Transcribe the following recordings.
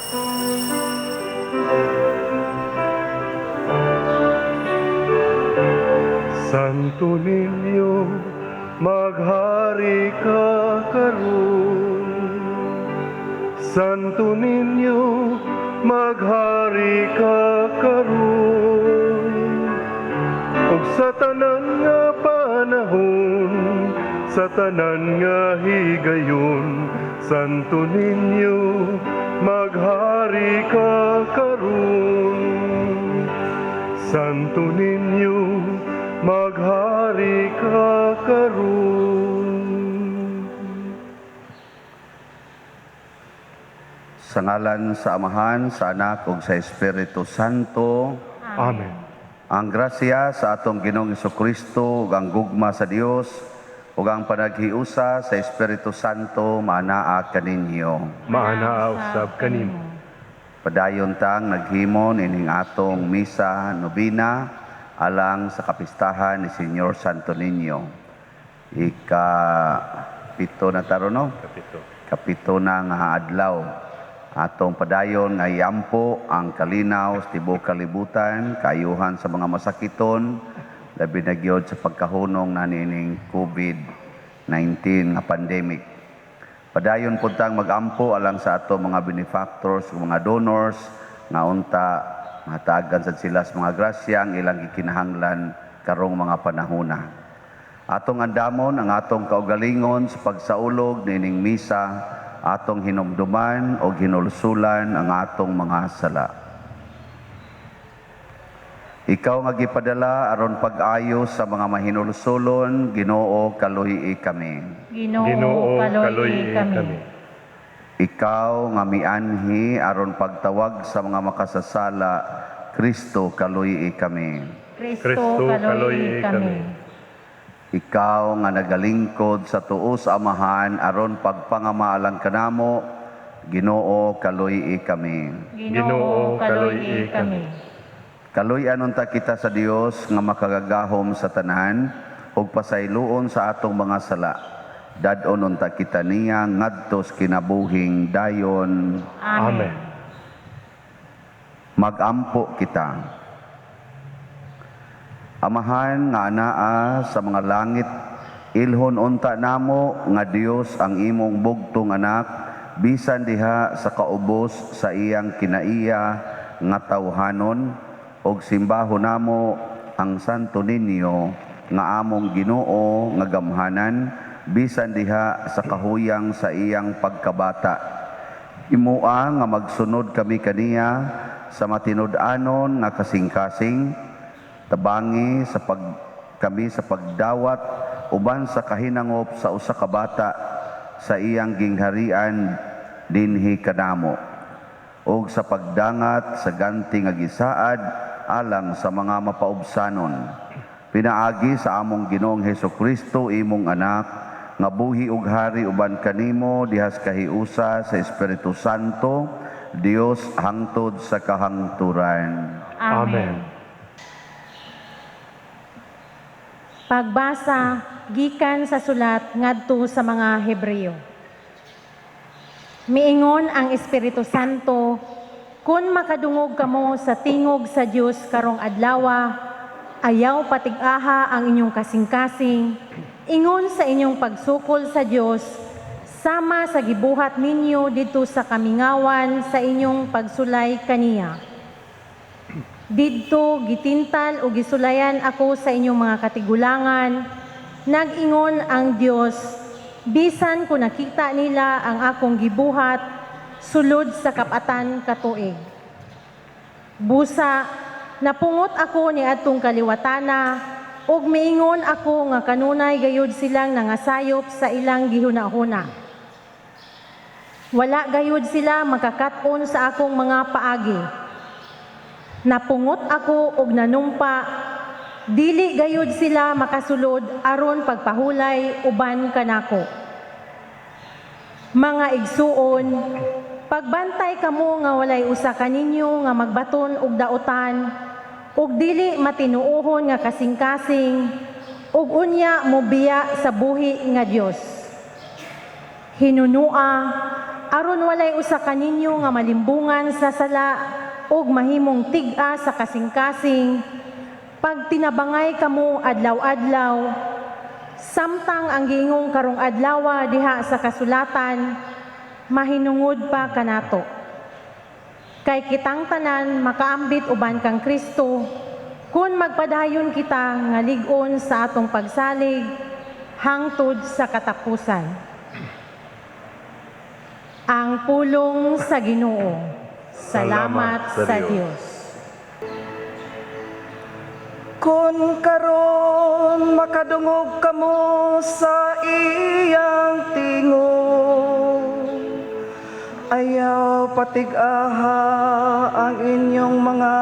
Santo Niño, maghari ka karon. Santo Niño, maghari ka karon. Ug sa tanan nga panahon, sa tanan nga higayon, Santo Niño, maghari ka karon. Santo Niño, maghari ka karon. Sa ngalan sa Amahan, sa Anak ug sa Espiritu Santo. Amen. Ang grasya sa atong Ginoong Jesucristo ug ang gugma sa Dios ug ang panaghiusa sa Espiritu Santo maanaa kaninyo. Maana usab kanimo. Padayon tang naghimo ining atong misa nobina alang sa kapistahan ni Señor Santo Niño. Ika-pito na taro, no? Kapito. Kapito na nga adlaw. Atong padayon nga iampo ang kalinaw sa tibuok kalibutan, kaayuhan sa mga masakiton, labi na gyud sa pagkahunong na nining COVID-19 nga pandemic. Padayon puntang magampo alang sa ato mga benefactors, mga donors nga unta mahatagan sad sila sa mga grasya ang ilang gikinahanglan karong mga panahona. Atong andamon ang atong kaugalingon sa pagsaulog nining misa, atong hinumduman o hinulsulan ang atong mga sala. Ikaw nga gipadala aron pag-ayo sa mga mahinulsulon, Ginoo kaluhii kami. Ginoo, kaluy kami. Ikaw nga mianhi aron pagtawag sa mga makasasala, Kristo kaluhii kami. Kristo, kaluy kami. Ikaw nga nagalingkod sa tuo sa Amahan aron pagpangamaalang kanamo, Ginoo kaluy kami. Ginoo, kaluy kami. Kaluy-anon ta kita sa Dios nga makagagahom sa tanan ug pasayloon sa atong mga sala. Dad-onon ta kita niya ngadto sa kinabuhing dayon. Amen. Magampo kita. Amahan nga anaa sa mga langit, ilhon unta namo nga Dios ang imong bugtong anak, bisan diha sa kaubos sa iyang kinaiya nga tawhanon, og simbahon namo ang Santo Niño nga among Ginoo nga gamhanan, bisan diha sa kahuyang sa iyang pagkabata. Imua nga magsunod kami kaniya sa matinud-anon nga kasing-kasing, tabangi sa kami sa pagdawat uban sa kahinangop sa usa ka bata sa iyang gingharian dinhi kanamo, ug sa pagdangat sa ganti nga gisaad alang sa mga mapaubsanon. Pinaagi sa among Ginoong Hesukristo imong anak nga buhi ug hari uban kanimo dihas kahiusa sa Espiritu Santo, Dios hangtod sa kahangturan. Amen. Pagbasa gikan sa sulat ngadto sa mga Hebreo. Miingon ang Espiritu Santo, kun makadungog kamo sa tingog sa Dios karong adlawa, ayaw patig-aha ang inyong kasing-kasing, ingon sa inyong pagsukol sa Dios, sama sa gibuhat ninyo dito sa kamingawan sa inyong pagsulay kaniya. Didto gitintal o gisulayan ako sa inyong mga katigulangan, nag-ingon ang Dios, bisan ko nakita nila ang akong gibuhat, sulod sa kapatan katuig. Busa, napungot ako ni atong kaliwatana, ug miingon ako nga kanunay gayud silang nangasayop sa ilang gihunahuna. Wala gayud sila makakaton sa akong mga paagi. Napungot ako og nanumpa, dili gayud sila makasulod aron pagpahulay uban kanako. Mga igsuon, pagbantay kamo nga walay usa kaninyo nga magbaton og daotan, ug dili matinuohon nga kasing-kasing, ug unya mobiya sa buhi nga Dios. Hinunua, aron walay usa ka ninyo nga malimbungan sa sala ug mahimong tig-a sa kasing-kasing, pag tinabangay kamo adlaw-adlaw, samtang ang giingong karong adlawa diha sa kasulatan, mahinungod pa kanato. Kay kitang tanan makaambit uban kang Kristo, kun magpadayon kita nga lig-on sa atong pagsalig hangtod sa katapusan. Ang pulong sa Ginoo. Salamat sa Dios. Kun karon makadungog kamo sa iyang tingog, ayaw patig-aha ang inyong mga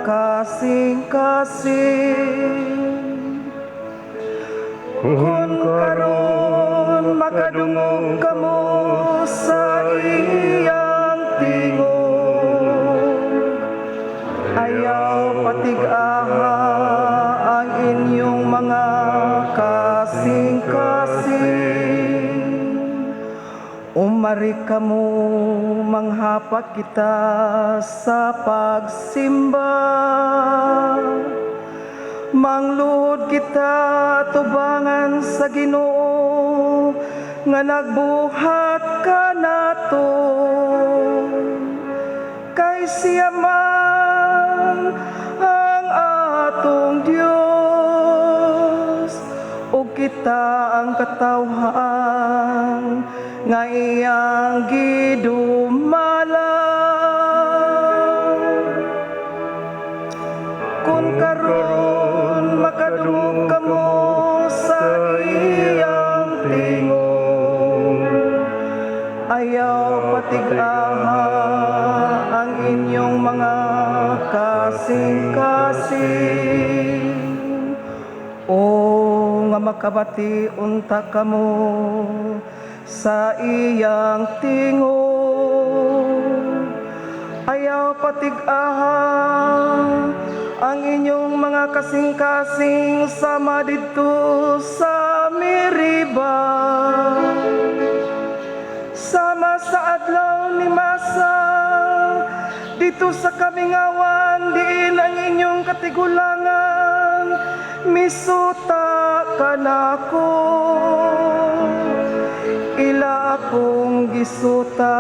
kasing-kasing. Kun karon makadungog kamo sa iyang tingog, ayaw patig-aha ang inyong mga kasing-kasing. Umari kamo manghapak kita sa pagsimba, mangluhod kita tubangan sa Ginoo nga nagbuhat kanato. Kay siya man ang atong Dios, ug kita ang katawhan nga iyang gidumala. Kun karon makadungog kamo sa iyang tingog, ayaw patig-aha ang inyong mga kasing-kasing. O nga makabati unta kamo sa iyang tingog, ayaw patig-aha ang inyong mga kasing-kasing sama dito sa Meriba, sama sa adlaw ni Masa dito sa Kamingawan, diin ang inyong katigulangan misuta kanako. Ila akong gisuta,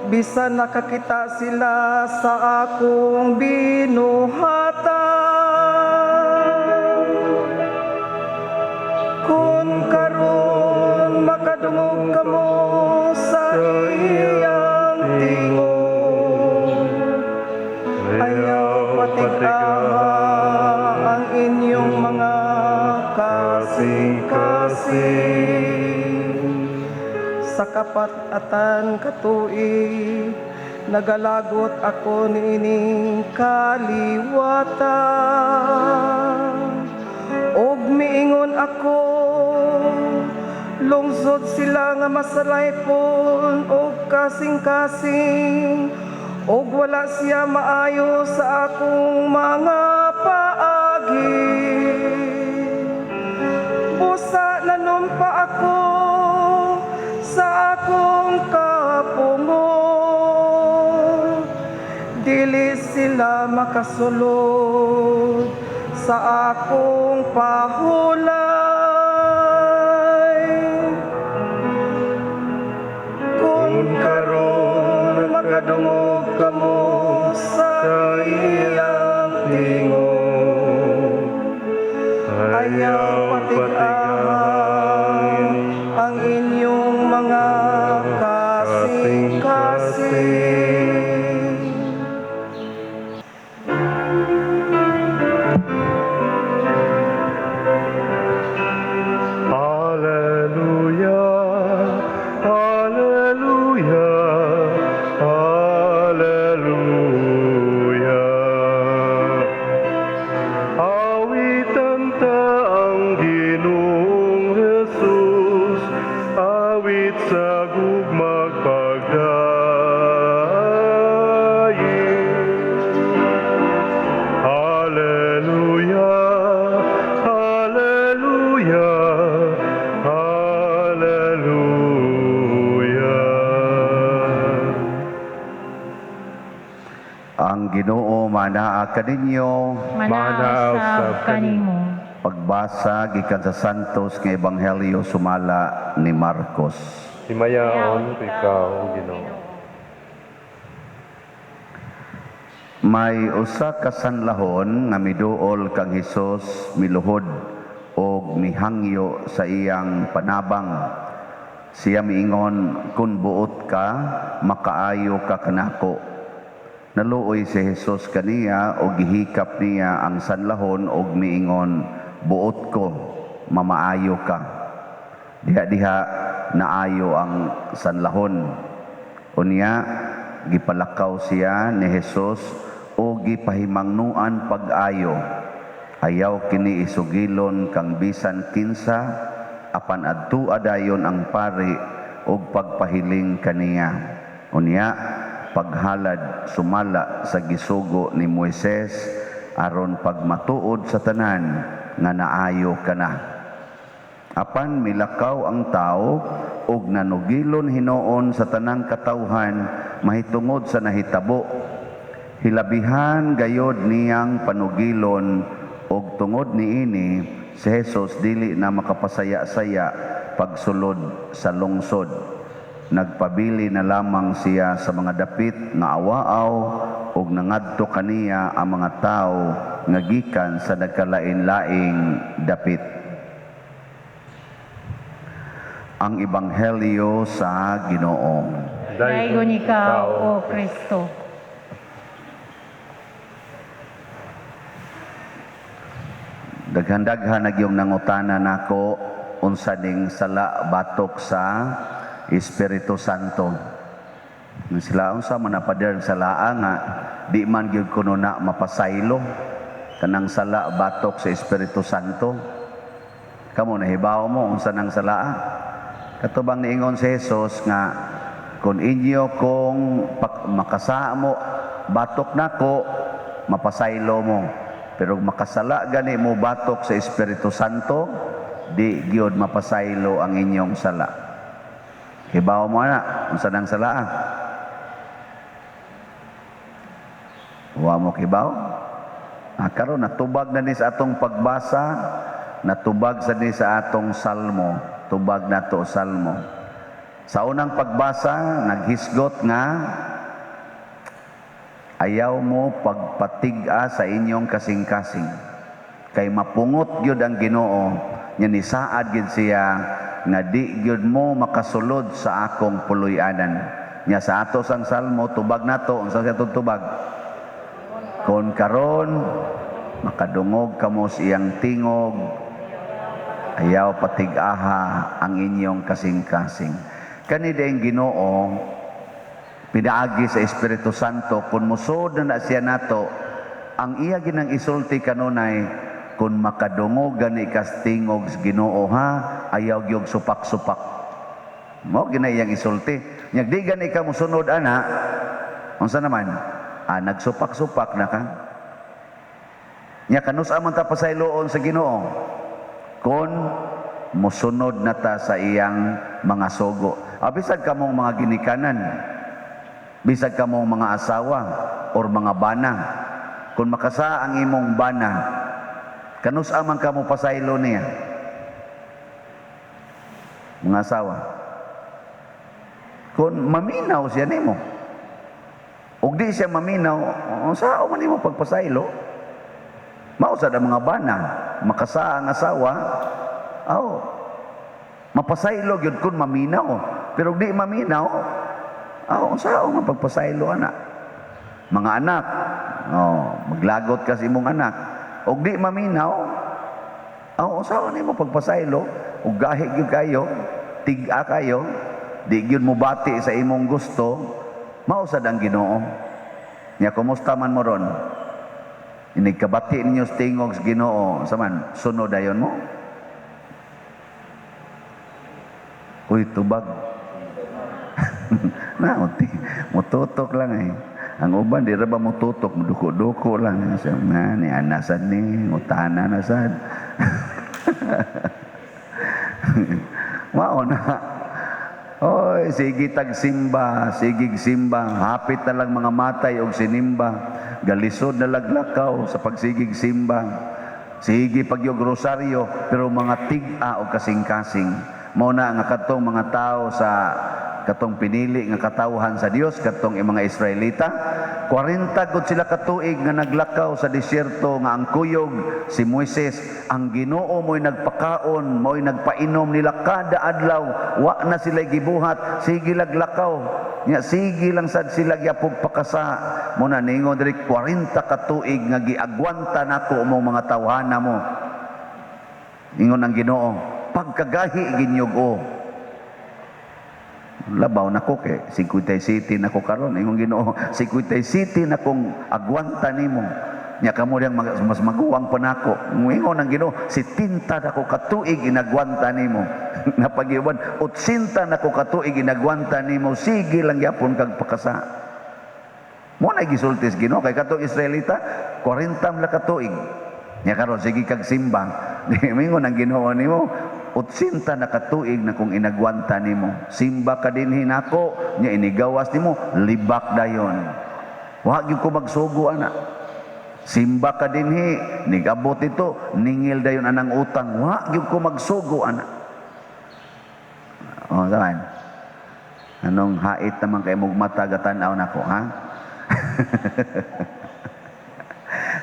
bisan nakakita sila sa akong binuhatan. Kun karon makadungog kamo sa iyang tingog, ayaw patig-aha ang inyong mga kasing-kasing. Sa kapatatan katuig, nagalagot ako niining kaliwatan. Og miingon ako, lungsod sila nga masalaypon og kasing-kasing, og wala siya maayo sa akong mga paagi. Busa nanumpa ako sa akong kapungot, dili sila makasulod sa akong pahulay. Kung karon makadungog kamo sa iyang tingog, ayaw patig-ahan ang inyong mga kasing-kasing. Hallelujah, hallelujah, hallelujah. Awitan ta ang Ginoong Jesus, awit sa gugmag pagdayin. Hallelujah, hallelujah, hallelujah. Ang Ginoo manaa kaninyo. Manaw sab kanimo. Pagbasa gikan sa Santos nga Ebanghelyo sumala ni Marcos. Himayaon ikaw, Ginoo. May usa ka sanlahon nga miduol kang Hesus miluhod og mihangyo sa iyang panabang. Siya miingon, kun buot ka, makaayo ka kanako. Naluoy si Hesus kaniya og gihikap niya ang sanlahon og miingon, buot ko, mamaayo ka. Diha-diha naayo ang sanlahon. Unya, gipalakaw siya ni Hesus o gipahimangnuan pag-ayo. Ayaw kini isugilon kang bisan kinsa, apan adtua dayon ang pari og pagpahiling kaniya. Unya, paghalad sumala sa gisugo ni Moises aron pagmatuod sa tanan nga naayo kana. Apan milakaw ang tao ug nanugilon hinuon sa tanang katawhan mahitungod sa nahitabo. Hilabihan gayod niyang panugilon ug tungod niini si Hesus dili na makapasaya-saya pagsulod sa lungsod. Nagpabili na lamang siya sa mga dapit nga awaaw ug nangadto kaniya ang mga tao nga gikan sa nagkalain-laing dapit. Ang Ebanghelyo sa Ginoo. Daygon ikaw, O Kristo. Daghan-daghan nagyong nangutana nako unsa ning sala batok sa Espiritu Santo. Sila unsa man napader sa laa nga di man gyud kuno na mapasaylo kanang sala batok sa Espiritu Santo. Kamo nahibaw mo unsa nang salaa? Katubang niingon si Hesus nga kung inyo kung makasa mo batok nako mapasaylo mo. Pero makasala gani mo batok sa Espiritu Santo, di gyud mapasaylo ang inyong sala. Hibaw mo na, unsa nang sala? Wa mo kibaw? Karon natubag na ni sa atong pagbasa, natubag sa ni sa atong salmo, tubag nato salmo. Sa unang pagbasa, naghisgot nga ayaw mo pagpatiga sa inyong kasing-kasing. Kay mapungot gyud ang Ginoo, nya nisaad gyud siya nga di gyud mo makasulod sa akong puloy-anan. Nya sa ato sang salmo tubag nato unsa sa tubag? Kon karon makadungog kamo sa iyang tingog, ayaw patigaha ang inyong kasing-kasing. Kani daing Ginoo pinaagi sa Espiritu Santo kung musod na siya nato ang iya ginang isulti kanunay kung makadungog gani kas tingog sa Ginoo ha ayaw gyud supak-supak mo ginayang isulti nya di gani ka mosunod ana unsa naman nagsupak-supak na ka nya kanus amon ta pasayloon sa Ginoo kung mosunod na ta sa iyang mga sugo bisag kamong mga ginikanan bisag ka mong mga asawa or mga bana. Kung makasa ang imong bana, kanus amang ka mo pasaylo niya. Mga asawa. Kung maminaw siya nimo. Ug di siya maminaw, sao man nimo pagpasaylo? Mausad ang mga bana, makasa ang asawa, mapasaylo gyud kun maminaw. Pero di maminaw, saan nga pagpasaylo anak? Mga anak, maglagot ka sa imong anak. Og di maminaw, saan mo pagpasaylo? Og gahi gyud kayo, tiga kayo, di gyud mo bati sa imong gusto, mausad ang Ginoo. Nya kumusta man mo ron? Inigkabati ninyo sa tingog sa Ginoo, saman sunod dayon mo. Uy, tubag. Mututok lang ang uban di ra ba mututok muduko-duko lang siya ni anasan ni utana na sad mao na oy Oy, sige tagsimba, sige simba, hapit na lang mga matay og sinimba, galisod na laglakaw sa pagsigig simba. Sige pagyog rosaryo, pero mga tig-a o kasing-kasing. Mao na nga katong mga tao sa katong pinili nga katawhan sa Dios, katong mga Israelita, 40 gud sila katuig nga naglakaw sa disyerto nga ang kuyog si Moises, ang Ginoo mo'y nagpakaon, mo'y nagpainom nila kada adlaw, wa na sila gibuhat, sige laglakaw. Nya sige lang sad sila gyapog pakasa. Mo na ningon diri 40 katuig nga giagwanta nako mong mga tawhana mo. Ingon ang Ginoo, pagkagahi ginyog o. Labaw na ko kay 50 city na ko karon, ingon Ginoo 50 city na kong agwanta nimo, nya kamo diyang mas maguwang pa nako. Ingon ang Ginoo 70 na ko katuig inagwanta nimo. Napagiwan 80 na ko katuig inagwanta nimo, sige lang yapon kag pakasa. Mo na gisultis Ginoo kay katong Israelita 40 la katuig, nya karon sige kag simbang. Ingon ang Ginoo nimo 80 na katuig na kung inagwanta nimo, simba ka dinhi nako, nya inigawas nimo libak dayon. Wa gyud ko magsugo ana. Simba ka dinhi, nigabot ito, ningil dayon anang utang, wa gyud ko magsugo ana. Oh, saan? Anong hait naman kay mong mata gatanaw nako, ha?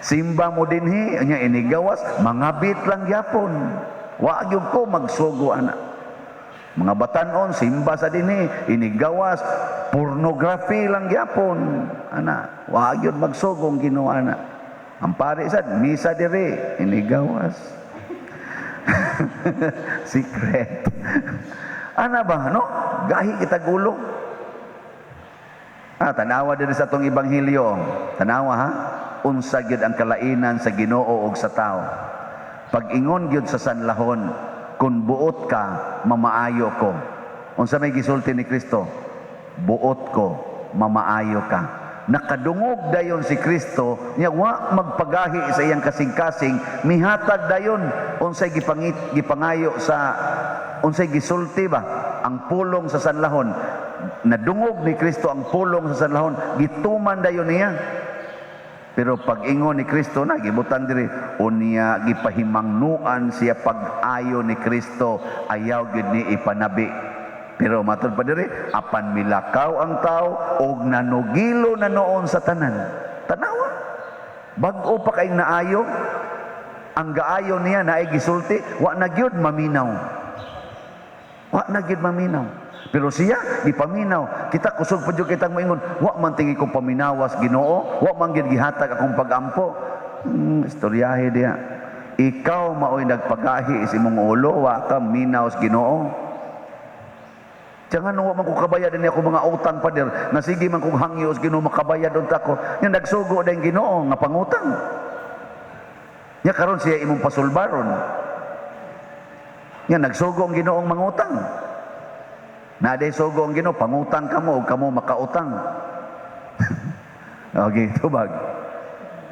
Simba mo dinhi, nya inigawas, mangabit lang yapon. Wa gyud ko magsugo ana. Mga batanon simba sa dinhi, inigawas pornography lang gyapon ana. Wa gyud magsugo ang Ginoo ana. Ang pare sad misa diri, inigawas. Secret. Ana ba no? Gahi kita gulo. Tanawa diri sa tong ebanghelyo. Tanawa ha. Unsa gyud ang kalainan sa Ginoo ug sa tao. Pag-ingon gyud sa sanlahon, kung buot ka, mamaayo ko. Unsa may gisulti ni Kristo? Buot ko, mamaayo ka. Nakadungog dayon si Kristo, nya wa magpagahi sa iyang kasing-kasing, mihatag dayon unsay gipangayo sa unsay gisulti ba ang pulong sa sanlahon. Nadungog ni Kristo ang pulong sa sanlahon, gituman dayon niya. Pero pag-ingon ni Kristo na gibutang diri, unya gipahimangnuan siya pag-ayo ni Kristo, ayaw gid ni ipanabi. Pero matud pa diri, apan milakaw ang tao og nanugilo na noon sa tanan. Tanawa. Bag-o pa kay naayo, ang gaayo niya naay gisulti, wa na gyud maminaw. Wa na gyud maminaw. Pero siya gipaminaw. Kita kusog pa jud kitang moingon, wa man tingi ko paminawas Ginoo, wa man gid gihatag akong pagampo. Istoryahe diya. Ikaw maoy nagpagahi sa imong ulo, wa ka minawas Ginoo. Jangan wa man ko kabayad ni ako mga utang pa der, na sige man kong hangyo sa Ginoo makabayad unta ko. Nya nagsugo dayong Ginoo nga pangutang. Nya karon siya imong pasulbaron. Nya nagsugo ang Ginoong mangutang. Na day sugo ang Ginoo, pangutang kamo ug kamo makautang. Okay, tubag.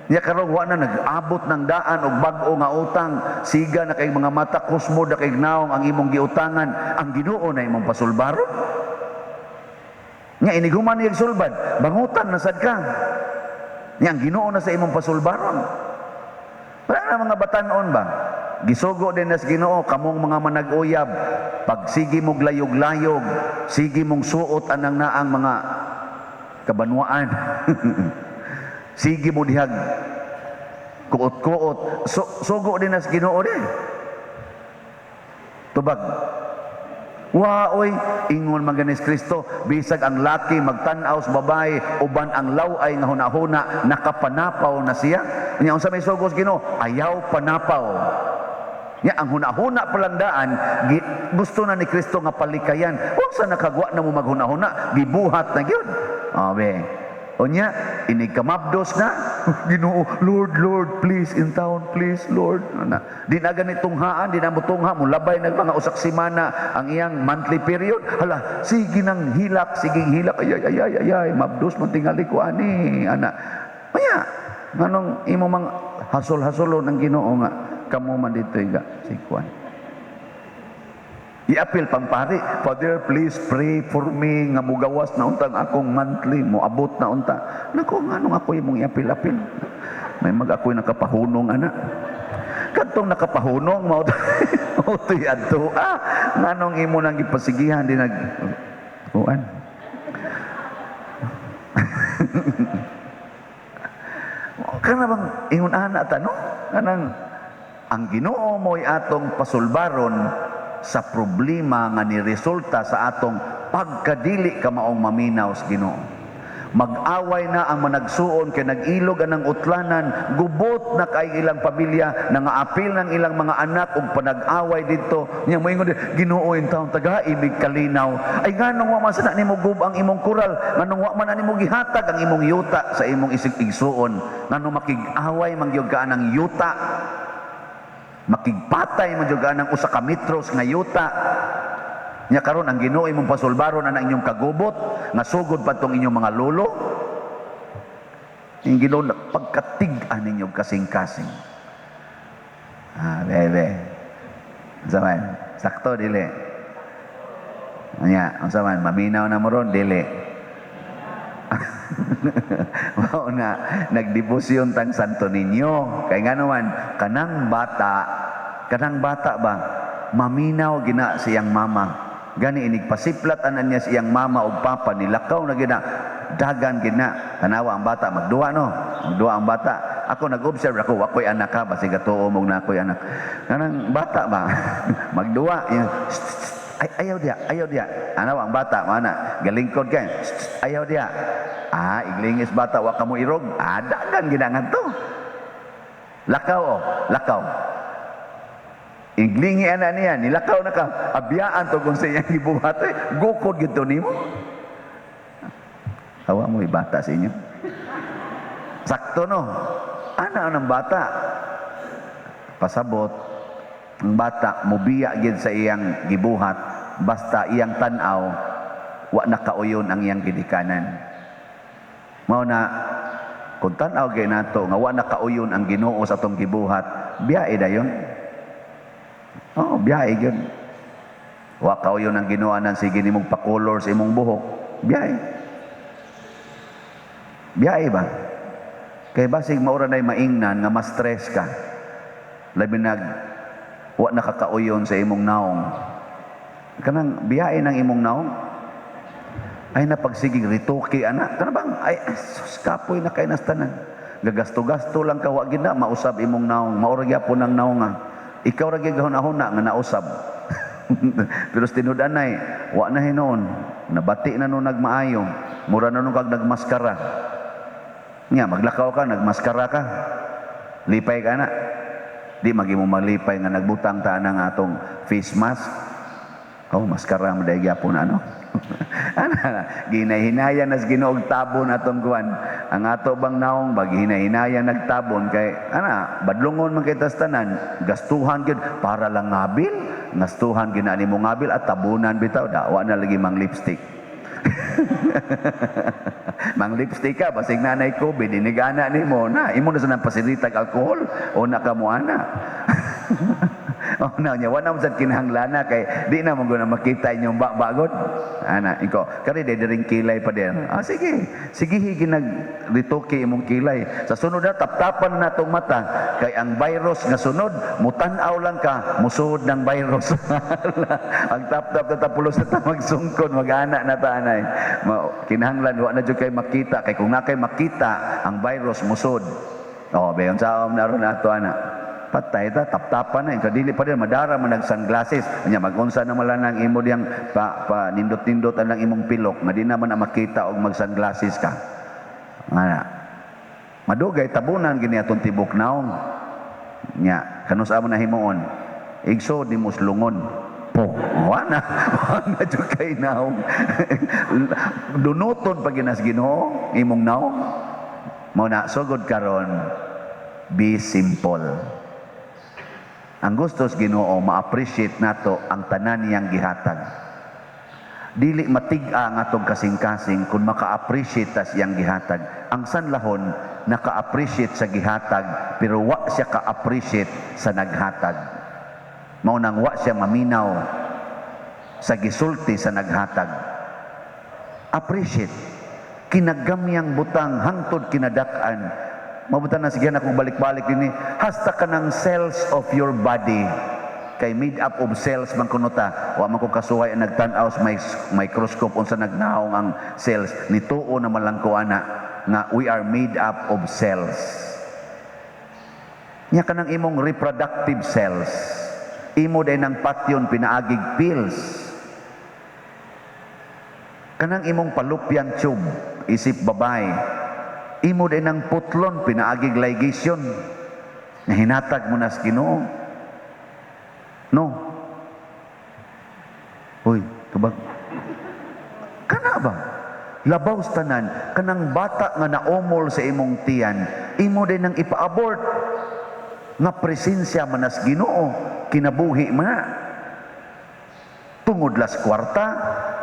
Nya karon wa na nag-abot ng daan og bag-o nga utang, siga na kay mga mata kusmo da kay naong ang imong giutangan, ang Ginoo na imong pasulbaron. Nya iniguman niyang sulbad, bangutan na sad ka. Nya ang Ginoo na sa imong pasulbaron. Wala na mga batanon ba? Gisugo din na sa Ginoo kamong mga manag-uyab, pag sige mong layog-layog, sige mong suot anang naang mga kabanwaan. Sige mo dihag kuot-kuot, sugo din na sa Ginoo din. Tubag. Waoy, ingon maganis Kristo, bisag ang laki magtan-aw sa babae, uban ang laway nga hunahuna, nakapanapaw na siya. Nya unsa may sugo sa Ginoo? Ayaw panapaw. Ya, ang hunahuna palang daan, gusto na ni Kristo nga palikayan. Huwag sa nakagwa na mo maghunahuna, gibuhat na yun. Abe. O niya, inikamabdos na. Ginoo, Lord, Lord, please, in town, please, Lord. Di na ganitong haan, di na mutungha, mulabay na mga usak simana ang iyang monthly period. Hala, sige nang hilak, sige hilak, ay, mabdos mo tingali ko, ani, ana. Maya, anong imo mang hasol-hasolo ng Ginoo nga, kamo man dito iga si Juan. I-appeal pang pari, Father, please pray for me nga mugawas na untang akong monthly mo abot na unta. Nako nganong ako imong i-appeal-appeal. May ako'y nakapahunong ana. Kadtong nakapahunong mao utoy adto. Nganong imo nang gipasigihan di nag kuan. Kana bang ingon ana ta no? Kanang ang Ginoo mo'y atong pasulbaron sa problema nga niresulta sa atong pagkadili ka maong maminaw sa Ginoo. Mag-away na ang managsuon kay nag-ilog anang utlanan, gubot na kay ilang pamilya, nangaapil ng ilang mga anak ug panag-away dito. Nya moingon Ginoo in taong taga-ibig kalinaw. Ay nganong wa man sana nimo gub ang imong kural, nganong wa man nimo gihatag ang imong yuta sa imong isig-igsuon, nganong makig-away mangyud ka anang yuta. Makigpatay man jud anang usa ka metros nga yuta. Nya karon ang Ginoo imong pasulbaron ana inyong kagubot nga sugod pa tong inyong mga lolo. Ang Ginoo pagkatig-an ninyo kasing-kasing. Bebe. Zaman, sakto dili. Nya, unsa man maminaw na mo ron dili. Mao na nagdebosyon tang Santo Niño kay ngano man kanang bata ba maminaw gina siyang mama gani inigpasiplat anan niya siyang mama ug papa nilakaw na gina dagan gina tanawa ang bata magduwa ang bata ako nag-observe ako'y anak ka basig atuo mong na ako'y anak kanang bata ba magduwa ayaw dia ano ang bata mana galingkod kay ayaw dia iglingis bata wa kamo irog dagan ginangan to lakaw iglingi ana niya nilakaw na ka abiyaan to kung sa iyang gibuhat gukod gid to nimo awa mo bata sa inyo sakto no ana ang bata pasabot ang bata mobiya gid sa iyang gibuhat basta iyang tan-aw wa nakauyon ang iyang gidikanan mao na kung tan-aw gay nato nga wa nakauyon ang Ginoo sa atong gibuhat biyae dayon biyae gyud wa kauyon ang Ginoo anan sige nimong pa-color sa imong buhok biyae ba kay basig maura nay maingnan nga ma-stress ka labi wa nakakauyon sa imong naong kanang biyae ng imong naong ay napagsigig ritoki anak kana bang ay sus kapoy na kay nastanan gagasto-gasto lang ka wa gid na mausab imong naong maura gyapon ang naong ikaw ra gyud gahuna nga nausab pero tinud-an nay wa na hinuon nabati na no nagmaayo mura na no kag nagmaskara nya maglakaw ka nagmaskara ka lipay ka na di magi mo malipay nga nagbutang ta nang atong face mask maskara mo dahil gyapon ano ginahinaya nas Ginoo tabon atong kuan ang ato bang naong baginahinaya nagtabon kay badlungon man kay tastanan gastuhan gyud para lang ngabil gastuhan ginani mo ngabil at tabunan bitaw wa na lagi mang lipstick mang lipstick ka basig nanay COVID inigana nimo na imo na sa nang pasilitag alcohol o na kamo ana nya wala mo sad kinahanglan kay di na mo guna makita inyong bagod ana iko kari diring kilay pa din sige ginag ritoki imong kilay sa sunod na taptapan na tong mata kay ang virus nga sunod mutan-aw lang ka musuod ng virus ang tap-tap ta pulos na magsungkon mag-ana na ta anay kinahanglan wa na jud kay makita kay kung na kay makita ang virus musud bayon sa naron ato ana patay ta taptapan na kadili pa din madara man nag sunglasses nya magunsa na malanang imo diyang pa nindot-nindot ang imong pilok madi na man na makita og mag sunglasses ka madugay tabunan gini atong tibok naong nya kanus amo na himuon igsod ni muslungon wana jud kay naong dunuton pag ginas Ginoo imong naong mao na sugod karon be simple. Ang gustos Ginoo ma-appreciate nato ang tanan niyang gihatag. Dili matig-a nga atong kasing-kasing kung maka-appreciate ta siyang gihatag. Ang sanlahon naka-appreciate sa gihatag pero wa siya ka-appreciate sa naghatag. Mao nang wa siya maminaw sa gisulti sa naghatag. Appreciate. Kinagamyang butang hangtod kinadak-an. Mabutan na sige na kung balik-balik din hasta ka ng cells of your body. Kay made up of cells man kunuta. Wa man ko kasuway ang nagtan-aw sa microscope unsa nagnaong ang cells. Nituo na malangko ana nga we are made up of cells. Nya kanang imong reproductive cells. Imo day ng patyon pinaagig pills. Kanang imong fallopian tube isip babay. Imo day ng putlon pinaagig ligation. Na hinatag mo na sa Ginoo. No. Hoy, tubag. Kana ba? Labaw sa tanan, kanang bata nga naomol sa imong tiyan, imo din nang ipa-abort. Nga presensya manas Ginoo, kinabuhi ma. Tungod las kwarta,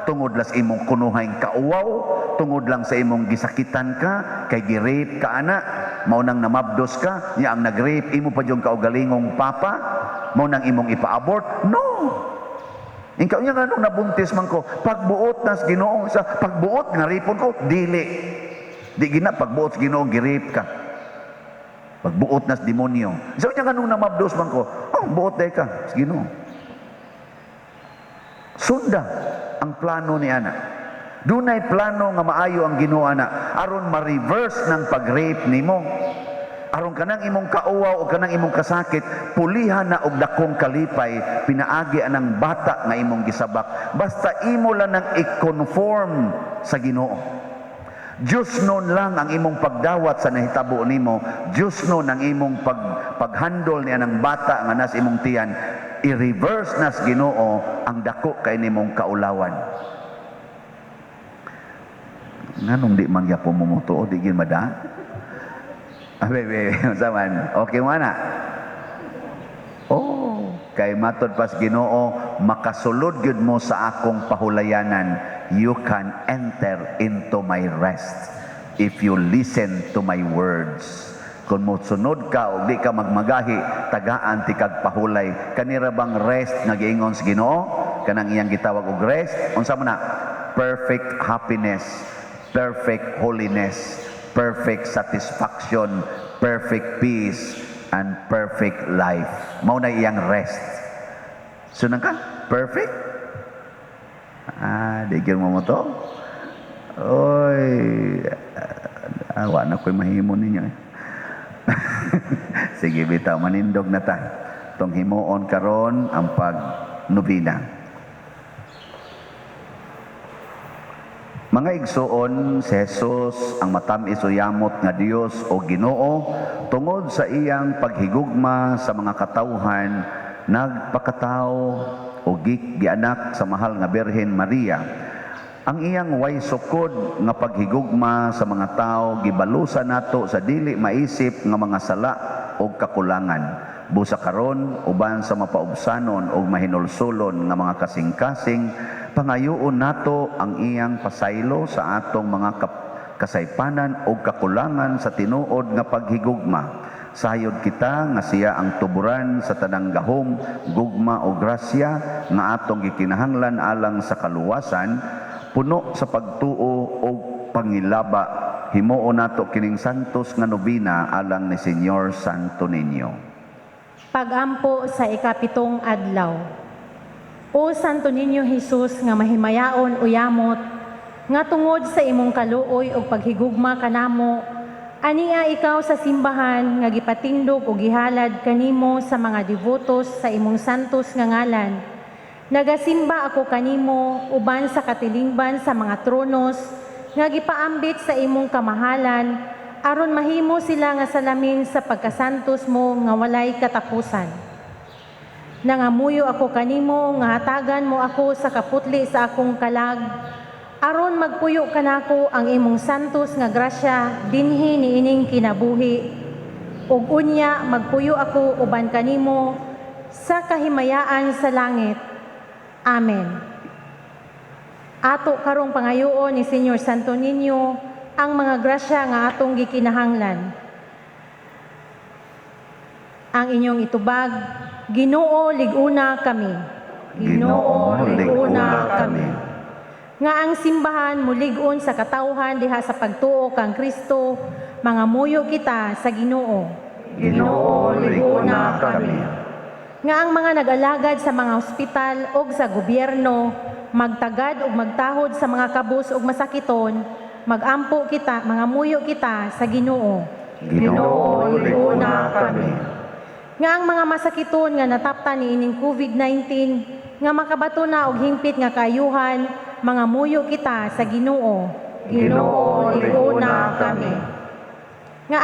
tungod las imong kunuhayng kauwaw, tungod lang sa imong gisakitan ka, kay gi-rape ka ana, mao nang namabdos ka, nya ang nag-rape imo pa jung kaugalingong papa, mao nang imong ipa-abort. No. Ikaw niya nga nung nabuntis man ko, pagbuot nas Ginoo sa pagbuot nga ripon ko, dili. Di gina pagbuot sa Ginoo gi-rape ka. Pagbuot nas demonyo. So niya nga nung namabdos man ko, buot day ka sa Ginoo. Sunda ang plano ni ana. Dunay plano nga maayo ang Ginoo ana aron ma-reverse ng pag-rape nimo. Aron kanang imong kauwaw o kanang imong kasakit, pulihan na og dakong kalipay, pinaagi anang bata nga imong gisabak. Basta imo lang nang i-conform sa Ginoo. Diyos noon lang ang imong pagdawat sa nahitabo nimo. Diyos noon ang imong paghandol ni anang bata nga nas imong tiyan. I-reverse nas Ginoo ang dako kay nimong kaulawan. Nganong di mangyapo mo mo to, di gin mada? Bebe, saman. Okay mo na? Oh, kay matod pas Ginoo, makasulod gyud mo sa akong pahulayanan. You can enter into my rest if you listen to my words. Kung mosunod ka o di ka magmagahi, tagaan ti kag pahulay. Kanira bang rest nga giingon sa Ginoo? Kanang iyang gitawag og rest. Unsa man na? Perfect happiness, perfect holiness, perfect satisfaction, perfect peace, and perfect life. Mao na iyang rest. Sunang ka? Perfect? Di mo mo to? Oy, awa na ko'y mahimo ninyo. Sige, bitaw, manindog na ta. Tong himuon karon ang pag-nobina. Mga igsuon, si Jesus ang matamis o yamot nga Dios o Ginoo tungod sa iyang paghigugma sa mga katawhan, nagpakatao o gianak sa mahal nga Birhen Maria. Ang iyang way sukod nga paghigugma sa mga tao gibalusa nato sa dili maisip nga mga sala o kakulangan. Busa karon uban sa mapaubsanon o mahinulsulon nga mga kasing-kasing, pangayoon nato ang iyang pasaylo sa atong mga kasaypanan o kakulangan sa tinuod nga paghigugma. Sayod kita nga siya ang tuburan sa tanang gahom, gugma o grasya nga atong gikinahanglan alang sa kaluwasan, puno sa pagtuo o pangilaba. Himuon nato kining santos nga nobina alang ni Señor Santo Niño. Pagampo sa ikapitong adlaw. O Santo Niño Jesus nga mahimayaon o yamot, nga tungod sa imong kaluoy o paghigugma kanamo, ania ikaw sa simbahan nga gipatindog o gihalad kanimo sa mga devotos sa imong santos nga ngalan. Nagasimba ako kanimo uban sa katilingban sa mga tronos nga gipaambit sa imong kamahalan aron mahimo sila nga salamin sa pagkasantos mo nga walay katapusan. Nangamuyo ako kanimo nga hatagan mo ako sa kaputli sa akong kalag aron magpuyo kanako ang imong santos nga grasya dinhi niining kinabuhi. Ug unya magpuyo ako uban kanimo sa kahimayaan sa langit. Amen. Ato karong pangayoon ni Señor Santo Niño ang mga grasya nga atong gikinahanglan. Ang inyong itubag, Ginoo liguna kami. Ginoo, liguna kami. Nga ang simbahan mulig-on sa katawhan diha sa pagtuo kang Kristo, mga muyo kita sa Ginoo. Ginoo, liguna kami. Nga ang mga nag-alagad sa mga ospital o sa gobyerno, magtagad o magtahod sa mga kabus o masakiton, magampo kita, mga muyo kita sa Ginoo. Ginoo, liguna kami. Nga ang mga masakiton nga nataptan ni ining COVID-19, nga makabato na og hingpit nga kaayuhan, mga muyo kita sa Ginoo. Ginoo, liguna kami. Nga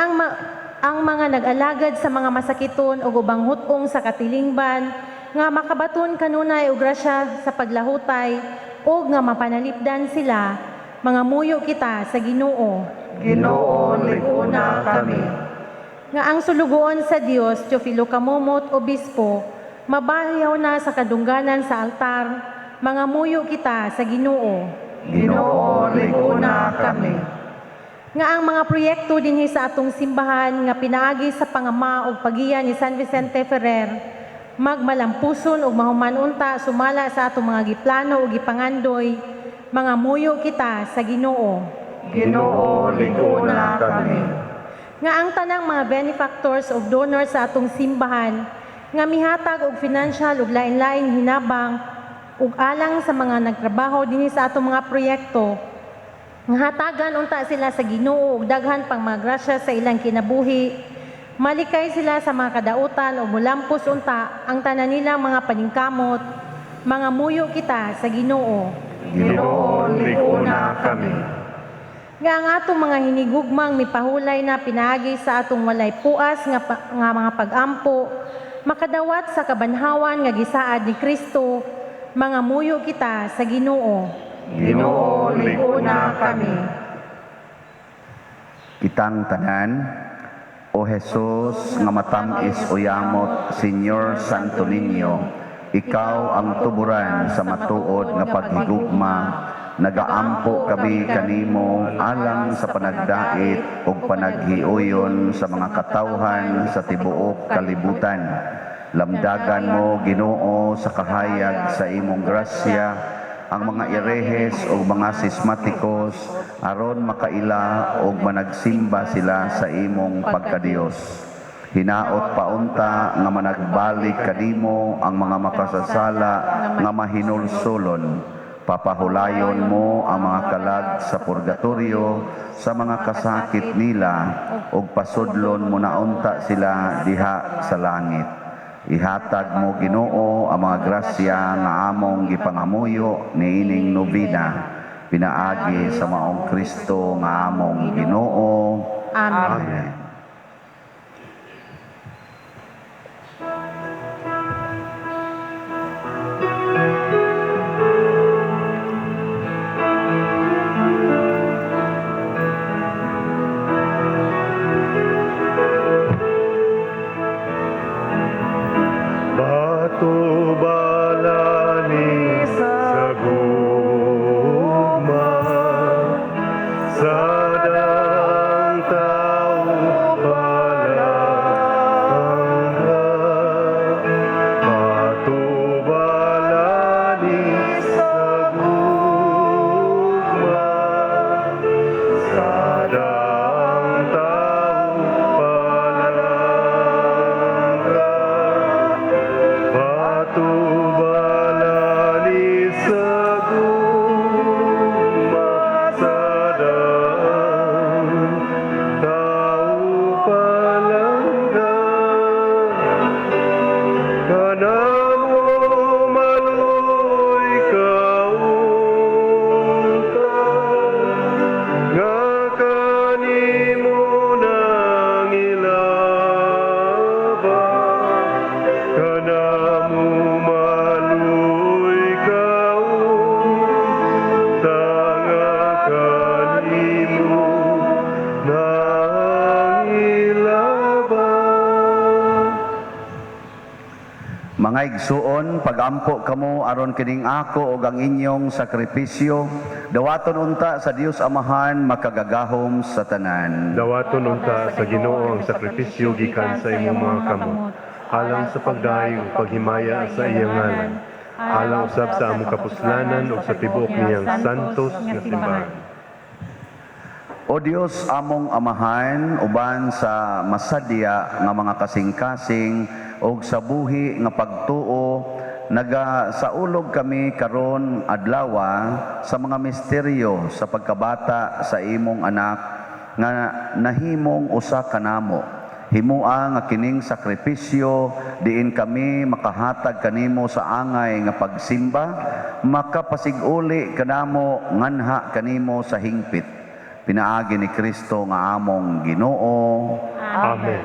ang mga nag-alagad sa mga masakiton o ubang hutong sa katilingban, nga makabaton kanunay og grasya sa paglahutay o nga mapanalipdan sila, mga muyo kita sa Ginoo. Ginoo, liguna kami. Nga ang sulugoon sa Dios, Teofilo Kamumot, Obispo, mabayaw na sa kadungganan sa altar, mga muyo kita sa Ginoo. Ginoo, liguna kami. Nga ang mga proyekto dinhi sa atong simbahan nga pinaagi sa pangama o pagiya ni San Vicente Ferrer, magmalampuson ug mahumanunta sumala sa atong mga giplano ug gipangandoy, mga muyo kita sa Ginoo. Ginoo, liguna kami. Nga ang tanang mga benefactors o donors sa atong simbahan, nga mihatag og financial ug lain-laing hinabang ug alang sa mga nagtrabaho dinhi sa atong mga proyekto, nga hatagan unta sila sa Ginoo ug daghan pang mga grasya sa ilang kinabuhi, malikay sila sa mga kadautan o mulampos unta ang tanan nilang mga paningkamot, mga muyo kita sa Ginoo. Ginoo, liguna kami. Nga ang atong mga hinigugmang mipahulay na pinaagi sa atong walay puas nga mga pag-ampo, makadawat sa kabanhawan nga gisaad ni Kristo, mga muyo kita sa Ginoo. Ginoo, liguna kami. Kitang tanan, O Jesus nga matamis o yamot, Senyor Santo Niño, ikaw ang tuburan sa matuod nga paghigugma, nagaampo kami kanimo alang sa panagdait ug panaghiuyon sa mga katawhan sa tibuok kalibutan. Lamdagan mo, Ginoo, sa kahayag sa imong grasya ang mga irehes o mga sismatikos aron makaila o managsimba sila sa imong pagkadiyos. Hinaot paunta nga managbalik kanimo ang mga makasasala nga mahinulsulon. Papahulayon mo ang mga kalag sa purgatorio sa mga kasakit nila ug pasudlon mo naunta sila diha sa langit. Ihatag mo, Ginoo, ang mga grasya nga among gipangamuyo niining nobina, pinaagi sa maong Kristo nga among Ginoo. Amen. Balani sa gugma, sa daang tao balangga. Balani sa gugma, sa daang tao balangga. Balani sa gugma, sa daang tao palangga. Kanamo maloy kaunta, nga kanimo nang ilabang. Kanamo maloy kaunta, nga kanimo nang ilabang. Mga igsuon, pagampo kamo aron kining ako ug ang inyong sakripisyo, dawaton unta sa Dios Amahan makagagahom sa tanan. Dawaton unta sa Ginoo ang sakripisyo gikan sa imong mga kamot, alang sa pagdayo ug paghimaya sa iyang ngalan. alang usab sa among kapuslanan ug sa tibuok niyang santos nga simbahan. O Dios among amahan, uban sa masadya nga mga kasing-kasing ug sa buhi nga pagtuo, nagasaulog kami karon adlawa sa mga misteryo sa pagkabata sa imong anak nga nahimong usa kanamo. Himua nga kining sakripisyo diin kami makahatag kanimo sa angay nga pagsimba, makapasiguli kanamo nganha kanimo sa hingpit. Pinaagi ni Kristo nga among Ginoo. Amen.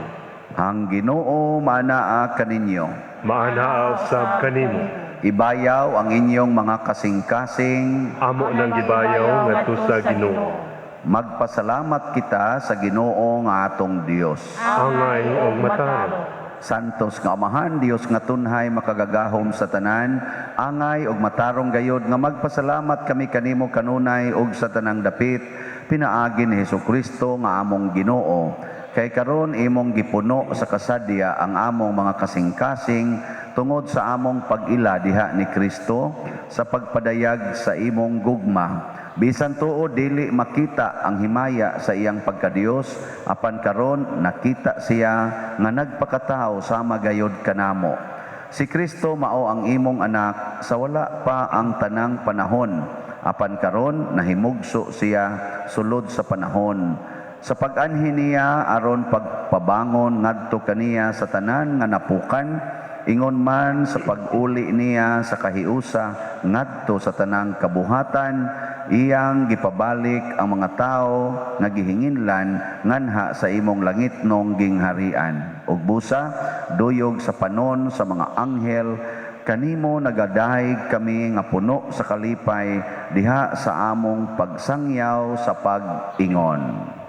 Ang Ginoo maanaa kaninyo. Maanaa usab kanimo. Ibayaw ang inyong mga kasing-kasing. Amo nang gibayaw ngadto sa Ginoo. Magpasalamat kita sa Ginoo nga atong Dios. Angay ug matarong. Santos nga Amahan, Dios nga tunhay makagagahom sa tanan, angay ug matarong gayod nga magpasalamat kami kanimo kanunay ug sa tanang dapit, pinaagi ni Hesukristo nga among Ginoo. Kay karon imong gipuno sa kasadya ang among mga kasing-kasing tungod sa among pag-ila diha ni Kristo sa pagpadayag sa imong gugma. Bisan tuo dili makita ang himaya sa iyang pagkadiyos, apan karon nakita siya nga nagpakatao sama gayod kanamo. Si Kristo mao ang imong anak sa wala pa ang tanang panahon, apan karon nahimugso siya sulod sa panahon. Sa pag-anhi niya aron pagpabangon ngadto kaniya sa tanan nga napukan, ingon man sa pag-uli niya sa kahiusa ngadto sa tanang kabuhatan, iyang gipabalik ang mga tao nga gihinginlan nganha sa imong langitnong gingharian. Ug busa duyog sa panon sa mga anghel, kanimo nagadahig kami nga puno sa kalipay diha sa among pagsangyaw sa pag-ingon.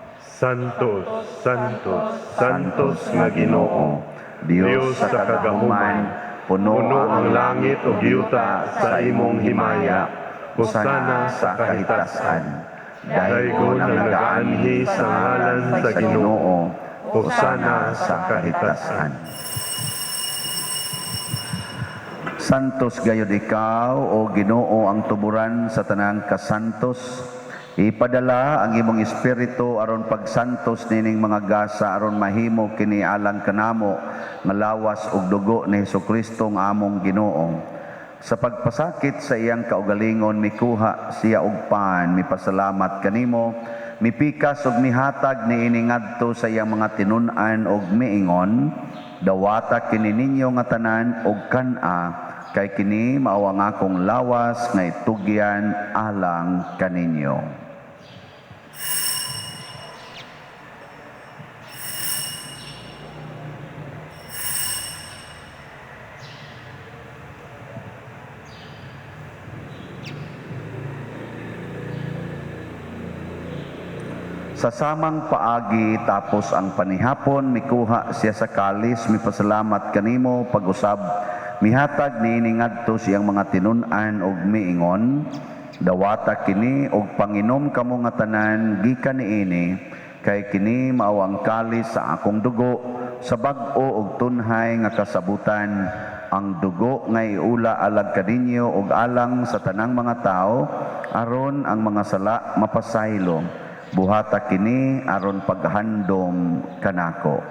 Santos, Santos, Santos nga Ginoo, Dios sa kagahuman, puno ang langit ug yuta sa imong himaya. Hosana sa kahitasan. Daygon ang nagaanhi sa ngalan sa Ginoo. Hosana sa kahitasan. Santos gayud ikaw, o Ginoo, ang tuburan sa tanang kasantos. Ipadala ang imong espiritu aron pagsantos nining mga gasa aron mahimo kini alang kanamo nga lawas ug dugo ni Hesukristo nga among Ginoo. Sa pagpasakit sa iyang kaugalingon mikuha siya og pan, mipasalamat kanimo, mipikas ug mihatag niini ngadto sa iyang mga tinun-an ug miingon, dawata kini ninyo nga tanan og kan-a, kay kini mao ang akong lawas nga itugyan alang kaninyo. Sa samang paagi tapos ang panihapon, mikuha siya sa kalis, mipasalamat kanimo pag-usab, mihatag niini ngadto siyang mga tinun-an ug miingon, dawata kini og panginom kamo nga tanan gikan niini, kay kini mao ang kalis sa akong dugo, sa bag-o ug tunhay nga kasabutan, ang dugo nga iula alag kaninyo ug alang sa tanang mga tao, aron ang mga sala mapasaylo. Buhata kini aron paghandom kanako.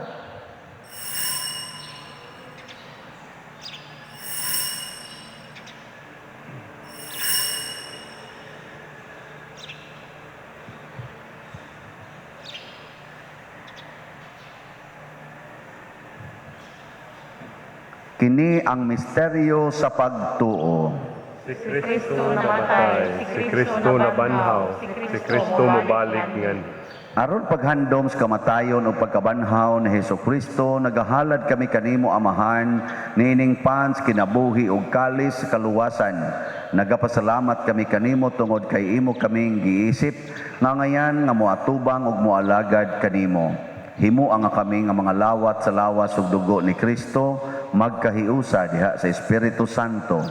Kini ang misteryo sa pagtuo. Si Kristo namatay, si Kristo nabanhaw, si Kristo mabalik ngan. Aron paghandom sa kamatayon o pagkabanhaw ni Hesukristo, nagahalad kami kanimo amahan, nining pans kinabuhi ug kalis sa kaluwasan. Nagapasalamat kami kanimo tungod kay imo kaming giisip, nga ngayan nga moatubang ug moalagad kanimo. Himo ang kami nga mga lawat sa lawas ug dugo ni Kristo, magkahiusa diha sa Espiritu Santo.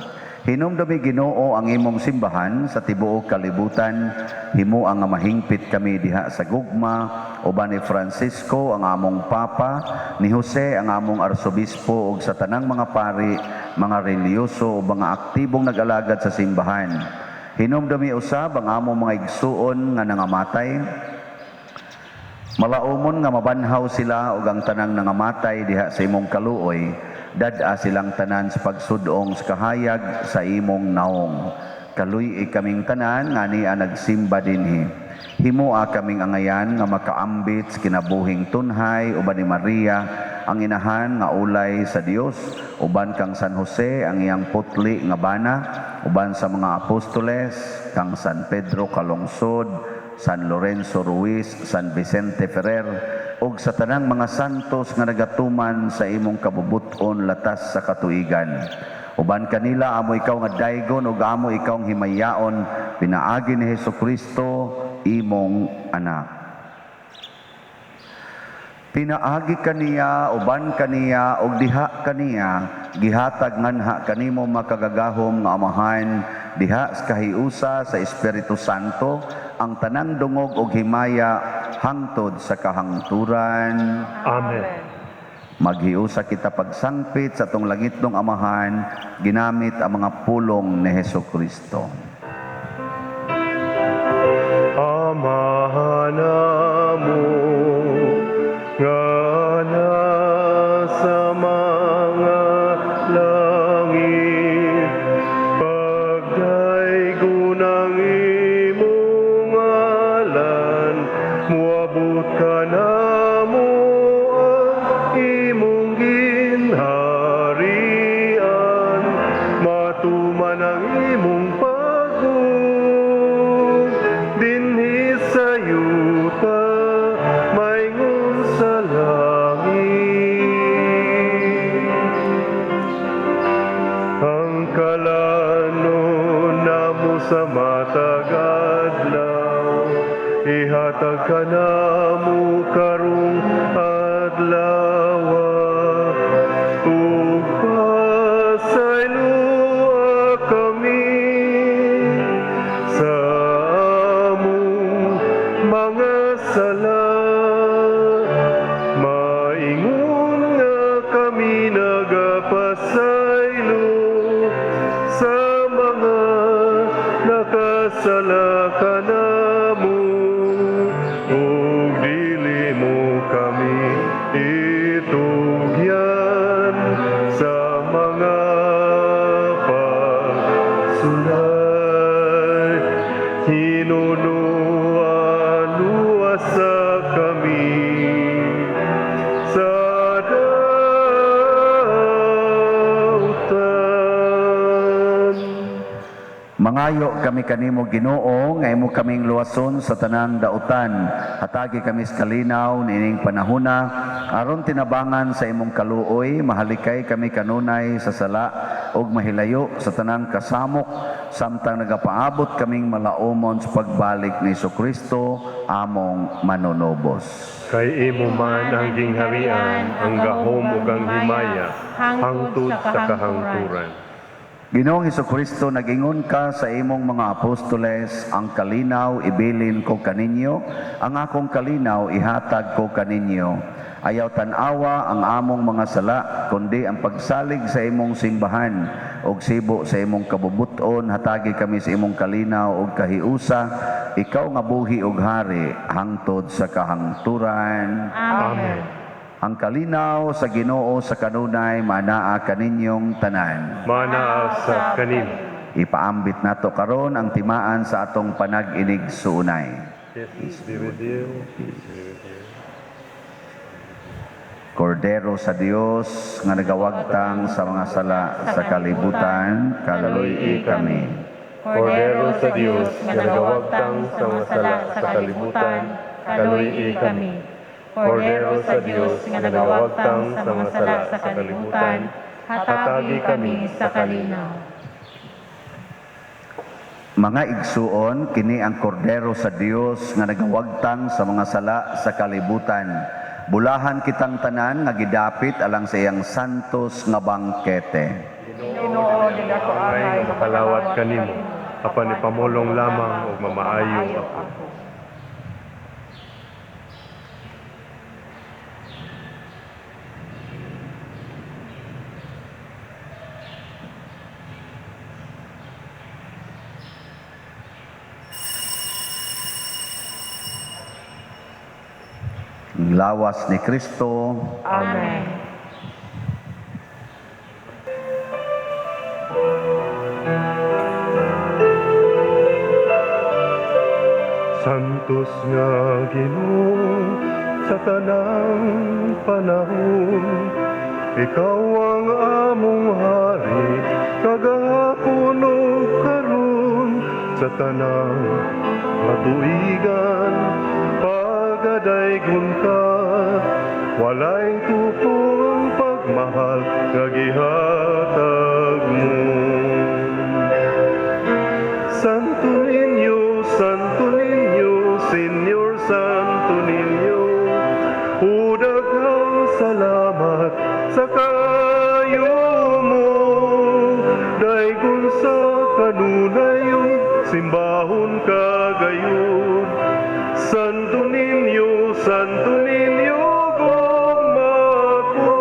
Hinumdumi Ginoo ang imong simbahan sa tibuok kalibutan, himo ang mahingpit kami diha sa gugma, uban ni Francisco ang among papa, ni Jose ang among arsobispo ug sa tanang mga pari, mga reliyoso o mga aktibong nag-alagad sa simbahan. Hinumdumi usab ang among mga igsuon nga nangamatay, malaumon nga mabanhaw sila ug ang tanang nangamatay diha sa imong kaluoy, dad-a silang tanan sa pagsudong sa kahayag sa imong naong. Kaluy kaming tanan nga niya nagsimba dinhi. Himoa kaming angayan nga makaambit sa kinabuhing tunhay uban ni Maria ang inahan nga ulay sa Dios, uban kang San Jose ang iyang putli nga bana, uban sa mga apostoles kang San Pedro Calungsod, San Lorenzo Ruiz, San Vicente Ferrer, ug sa tanang mga santos nga nagatuman sa imong kabubuton latas sa katuigan. Uban kanila amo ikaw nga daygon ug amo ikaw ang himayaon, pinaagi ni Hesukristo imong anak. Pinaagi kaniya, uban kaniya, ug diha kaniya, gihatag nganha kanimo makagagahom nga amahan, diha sa kahiusa sa Espiritu Santo, ang tanang dungog ug himaya hangtod sa kahangturan. Amen. Maghiusa kita pagsangpit sa tong langitnong amahan, ginamit ang mga pulong ni Hesukristo. Amahan namo nga nasa mga langit, pagdaygon ang imong ngalan, muabot ka namo ang imong ginharian, matuman ang imong pagod dinhi sa yuta, maingon sa langit. Ang kalanon namo sa matag adlaw, ihatag ka namo karong adlaw, ug pasayloa kami sa among mga sala, maingon nga kami nagapasaylo sa mga nakasala kanamo, ug dili mo kami itugyan sa mga pagsulay, hinunuan-luwasa kami sa dautan. Mangayo kami kanimo Ginoo nga imo kaming luwason sa tanang dautan. Hatagi kami sa kalinaw nining panahona aron tinabangan sa imong kaluoy, mahalikay kami kanunay sa sala ug mahilayo sa tanang kasamok, samtang nagapaabot kaming malaumon sa pagbalik ni Hesukristo among manunobos. Kay imo man ang gingharian, ang gahom ug ang himaya, hangtod sa kahangturan. Ginoong Hesukristo, nagingon ka sa imong mga apostoles, ang kalinaw ibilin ko kaninyo, ang akong kalinaw ihatag ko kaninyo. Ayaw tanawa ang among mga sala, kundi ang pagsalig sa imong simbahan, ug sibo sa imong kabubuton, hatagi kami sa imong kalinaw ug kahiusa, ikaw nga buhi ug hari, hangtod sa kahangturan. Amen. Ang kalinaw sa Ginoo sa kanunay manaa kaninyong tanan. Manaa sa kanimo. Ipaambit nato karon ang timaan sa atong panag-inig suunay. Peace be with you. Peace be with you. Kordero sa Dios nga nagawagtang sa mga sala sa kalibutan, kaluy kami. Kordero sa Dios nga nagawagtang sa mga sala sa kalibutan, kaluy kami. Kordero sa Dios nga nagawagtang sa mga sala sa kalibutan, hatagi kami sa kalinaw. Mga igsuon, kini ang kordero sa Dios nga nagawagtang sa mga sala sa kalibutan. Bulahan kitang tanan nga gidapit alang sa iyang santos nga bangkete. Ginoo dili ako angay makalawat kanimo, apan ipamulong lamang ug mamaayo ako. Ang lawas ni Kristo, Amen. Santos nga Ginoo sa tanang panahon, ikaw ang among hari, kagahapon ug karon sa tanang matuigan. Pagadaygon ka, walay tupo ang pagmahal nga gihatag mo. Santo Niño, Senyor Santo Niño, daghang salamat sa kayo mo. Daygon sa kanunay simbahon kagayon. Santo Niño, gugma ko.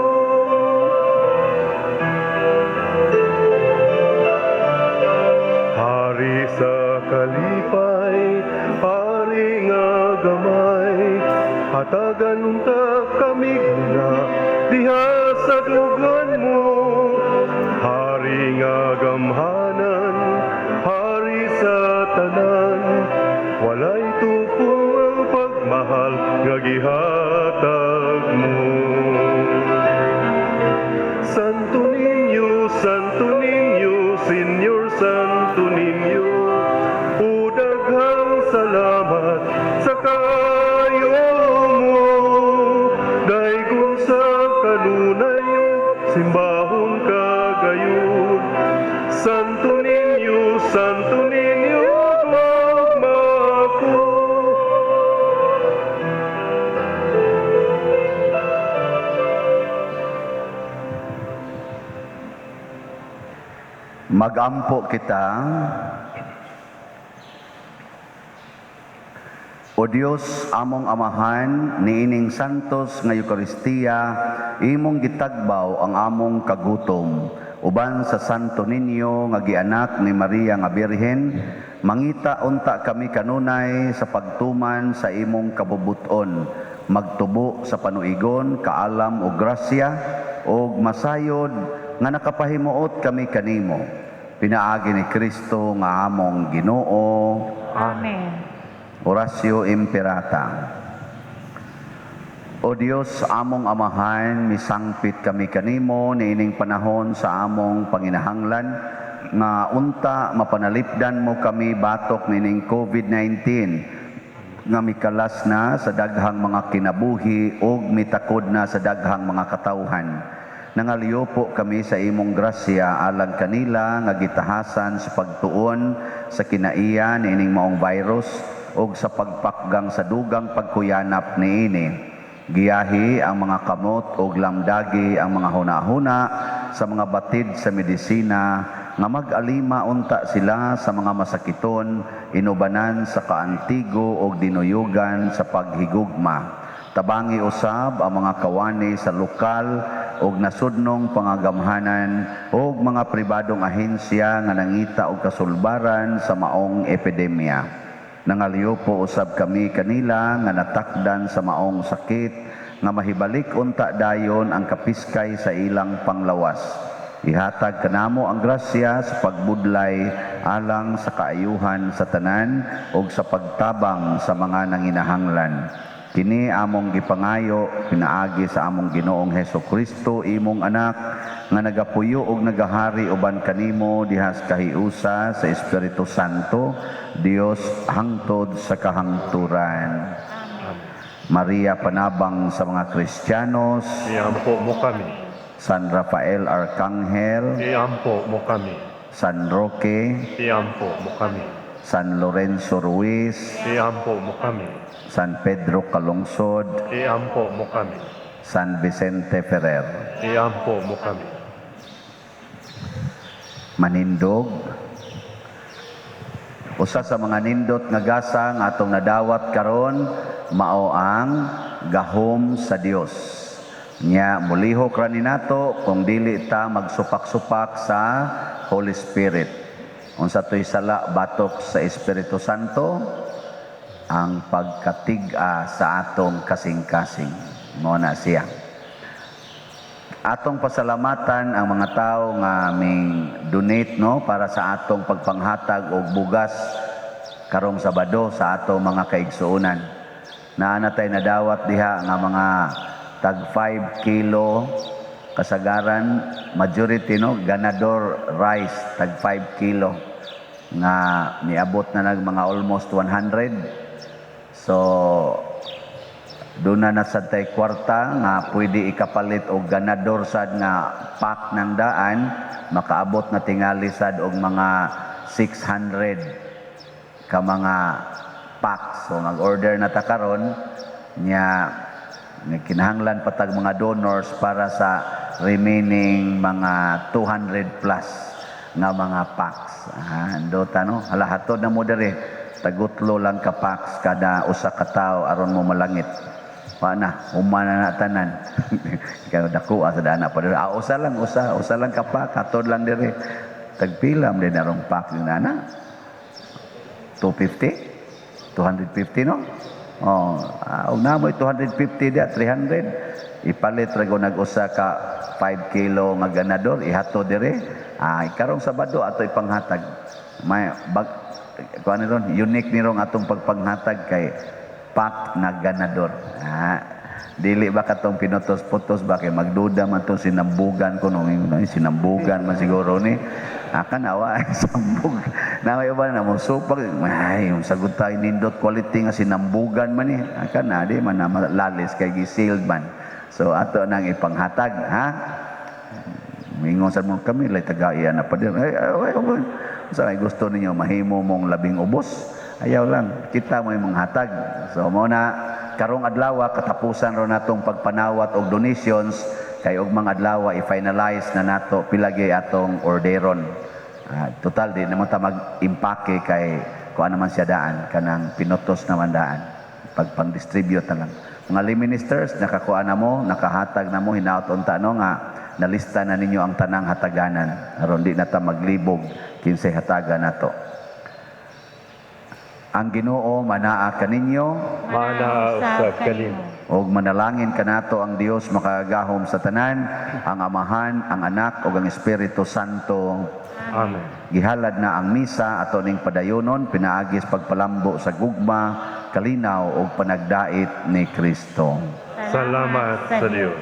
Hari sa kalipay, hari nga gamay, hatagan unta kami na diha sa dugan mo. Hari nga gamhanan, hari sa tanan, walay tupo ang pagmahal nga gihatag mo. Santo Niño, Senyor Santo Niño, daghang salamat sa kayo mo. Daygon sa kanunay simbahon kagayon. Santo Niño, gugma ko. magampo kita. O Dios, among amahan, niining santos nga Eukaristiya, imong gitagbaw ang among kagutom. Uban sa Santo Niño nga gianak ni Maria nga Birhen, mangita unta kami kanunay sa pagtuman sa imong kabubuton, magtubo sa panuigon, kaalam o grasya, o masayod nga nakapahimuot kami kanimo. Pinaagi ni Kristo nga among Ginoo. Amen. Oratio Imperata. O Dios, among amahan, misangpit kami kanimo niining panahon sa among panginahanglan, nga unta mapanalipdan mo kami batok nining COVID-19, nga mikalas na sa daghang mga kinabuhi ug mitakod na sa daghang mga katawhan. Nangaliyo po kami sa imong grasya alang kanila nga gitahasan sa pagtuon sa kinaiya niining maong virus ug sa pagpakgang sa dugang pagkuyanap niini. Giyahi ang mga kamot ug lamdagi ang mga hunahuna sa mga batid sa medisina nga mag-alima unta sila sa mga masakiton, inubanan sa kaantigo ug dinuyugan sa paghigugma. Tabangi usab ang mga kawani sa lokal ug nasudnong pangagamhanan ug mga pribadong ahensya nga nangita og kasulbaran sa maong epidemya. Nangaliyo po usab kami kanila nga natakdan sa maong sakit nga mahibalik unta dayon ang kapiskay sa ilang panglawas. Ihatag kanamo ang grasya sa pagbudlay alang sa kaayuhan sa tanan ug sa pagtabang sa mga nanginahanglan. Kini among gipangayo pinaagi sa among Ginoong Hesukristo, imong anak nga nagapuyo ug nagahari uban kanimo diha sa kahiusa sa Espiritu Santo, Dios hangtod sa kahangturan. Maria panabang sa mga Kristiyanos, Iampo mo kami. San Rafael Arcangel, Iampo mo kami. San Roque, Iampo mo kami. San Lorenzo Ruiz, Iampo mo kami. San Pedro Calungsod, Iampo mo kami. San Vicente Ferrer. Iampo mo kami. manindog. Usa sa mga nindot nga gasa nga atong nadawat karon mao ang gahom sa Dios. Nya mulihok ra ni nato kung dili ta magsupak-supak sa Holy Spirit. Unsa to'y sala batok sa Espiritu Santo ang pagkatig-a sa atong kasing-kasing. Mao na siya. Atong pasalamatan ang mga tao nga ming donate no para sa atong pagpanghatag og bugas karong Sabado sa atong mga kaigsuonan. Naa tay nadawat diha nga mga tag 5 kilo kasagaran, majority no ganador rice tag 5 kilo nga niabot na nag mga almost 100. So doon na sad tay kwarta nga pwede ikapalit og ganador sad nga pack ng daan, makaabot na tingali sad og mga 600 ka mga pack. So mag-order na ta karon nya kinahanglan patag mga donors para sa remaining mga 200 plus nga mga packs. Andota no, halahatod na mo diri tagutlo lang ka packs kada usa ka tawo aron mo malangit. Paana, humana na tanan. Ikaw dako sa dana pa diri. Usa lang ka pack, hatod lang diri. Tagpilam din arong pack ni nana. 250, 250 no. Og namoy 250 dia 300. Ipalit ra go nag-usa ka 5 kilo nga ganador ihatod diri. Karong Sabado ato ipanghatag. May kuan ron unique ni rong atong pagpanghatag kay pack na ganador. Dili ba katong pinutos-putos ba kay magduda man to sinambugan ko no sinambugan man siguro ni kanawa sambug na may ba na mo supag ay yung sagot tayo nindot quality nga sinambugan man ni kana di man na lalis kay gisealed man. So ato nang ipanghatag mingon sa mo kami lay taga-iya na pa din sa gusto ninyo mahimo mong labing ubos. Ayaw lang, kita mo yung manghatag. So, muna, karong adlaw, katapusan ro natong pagpanawat og donations, kay og mga adlaw, i-finalize na nato pilagi atong orderon. Total, di naman ta mag-impake kay kuan naman siya daan, kanang pinutos naman daan. Pagpang-distribute na lang. Mga lay ministers, nakakuha na mo, nakahatag na mo, hinaot unta no nga, nalista na ninyo ang tanang hataganan. Aron di na ta maglibog, kinsay hatagan nato. Ang Ginoo manaa kaninyo, Manaa sa kanimo. og manalangin kanato ang Dios makagahom sa tanan, ang Amahan, ang Anak ug ang Espiritu Santo. Amen. Gihalad na ang misa ato ning padayonon, pinaagis pagpalambo sa gugma, kalinaw ug panagdait ni Kristo. Salamat sa Dios.